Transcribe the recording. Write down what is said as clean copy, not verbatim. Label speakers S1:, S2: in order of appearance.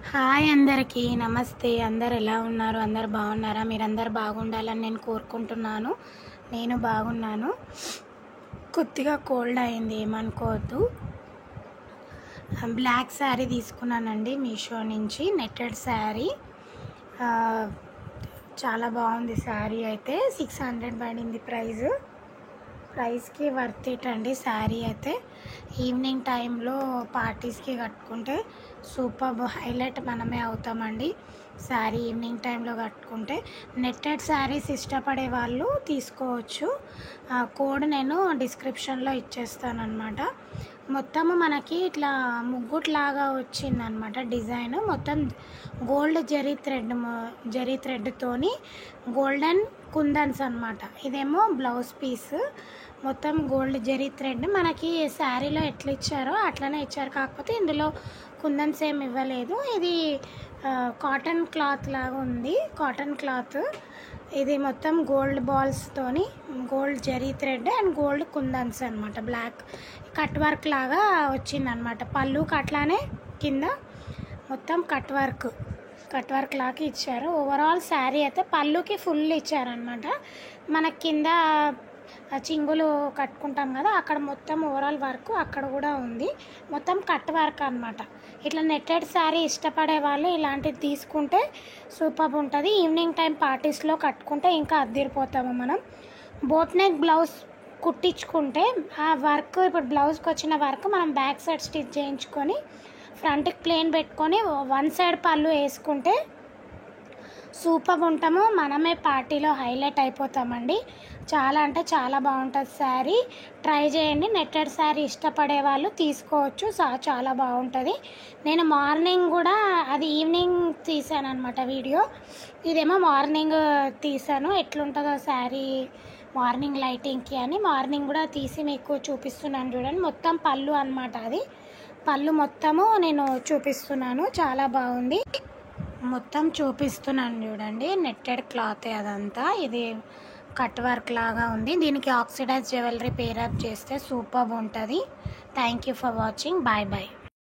S1: Hi అందరికీ నమస్తే. అందరు ఎలా ఉన్నారు? అందరు బాగున్నారా? మీరందరు బాగుండాలని నేను కోరుకుంటున్నాను. నేను బాగున్నాను. కొద్దిగా కోల్డ్ అయింది, ఏమనుకోవద్దు. బ్లాక్ శారీ తీసుకున్నానండి మీషో నుంచి, నెట్టెడ్ శారీ. ఆ, చాలా బాగుంది శారీ. అయితే 600 పడింది ప్రైస్కి వర్త్ ఇట్ అండి. శారీ అయితే ఈవినింగ్ టైంలో పార్టీస్కి కట్టుకుంటే సూపర్ హైలైట్ మనమే అవుతామండి. శారీ ఈవినింగ్ టైంలో కట్టుకుంటే నెట్టెడ్ శారీస్ ఇష్టపడే వాళ్ళు తీసుకోవచ్చు. కోడ్ నేను డిస్క్రిప్షన్లో ఇచ్చేస్తానమాట. మొత్తము మనకి ఇట్లా ముగ్గుట్లాగా వచ్చిందనమాట డిజైన్. మొత్తం గోల్డ్ జరీ థ్రెడ్తోని గోల్డెన్ కుందన్స్ అనమాట. ఇదేమో బ్లౌజ్ పీస్. మొత్తం గోల్డ్ జరీ థ్రెడ్ మనకి శారీలో ఎట్లా ఇచ్చారో అట్లనే ఇచ్చారు, కాకపోతే ఇందులో కుందన్స్ ఏమి ఇవ్వలేదు. ఇది కాటన్ క్లాత్ లాగా ఉంది. కాటన్ క్లాత్ ఇది మొత్తం గోల్డ్ బాల్స్తోని gold zari thread and gold kundans అనమాట. బ్లాక్ కట్ వర్క్ లాగా వచ్చిందనమాట. పళ్ళుకి అట్లానే కింద మొత్తం కట్ వర్క్ లాగా ఇచ్చారు. ఓవరాల్ శారీ అయితే పళ్ళుకి ఫుల్ ఇచ్చారనమాట. మనకి కింద చింగులు కట్టుకుంటాం కదా, అక్కడ మొత్తం ఓవరాల్ వర్క్ అక్కడ కూడా ఉంది. మొత్తం కట్ వర్క్ అనమాట. ఇట్లా నెట్టెడ్ శారీ ఇష్టపడే వాళ్ళు ఇలాంటివి తీసుకుంటే సూపర్ ఉంటుంది. ఈవినింగ్ టైం పార్టీస్లో కట్టుకుంటే ఇంకా అద్దిరిపోతాము మనం. బోట్ నెక్ బ్లౌజ్ కుట్టించుకుంటే ఆ వర్క్, ఇప్పుడు బ్లౌజ్కి వచ్చిన వర్క్ మనం బ్యాక్ సైడ్ స్టిచ్ చేయించుకొని ఫ్రంట్కి ప్లేన్ పెట్టుకొని వన్ సైడ్ పళ్ళు వేసుకుంటే సూపర్ ఉంటాము. మనమే పార్టీలో హైలైట్ అయిపోతామండి. చాలా అంటే చాలా బాగుంటుంది శారీ. ట్రై చేయండి. నెట్టెడ్ శారీ ఇష్టపడే వాళ్ళు తీసుకోవచ్చు. చాలా బాగుంటుంది. నేను మార్నింగ్ కూడా, అది ఈవినింగ్ తీసాను అనమాట వీడియో. ఇదేమో మార్నింగ్ తీసాను. ఎట్లుంటుందో శారీ మార్నింగ్ లైటింగ్కి అని మార్నింగ్ కూడా తీసి మీకు చూపిస్తున్నాను చూడండి. మొత్తం పళ్ళు అనమాట. అది పళ్ళు మొత్తము నేను చూపిస్తున్నాను. చాలా బాగుంది. మొత్తం చూపిస్తున్నాను చూడండి. నెట్టెడ్ క్లాత్ అదంతా. ఇది కట్ వర్క్ లాగా ఉంది. దీనికి ఆక్సిడైజ్ జ్యువెలరీ పేరప్ చేస్తే సూపర్ ఉంటుంది. Thank you for watching. Bye bye.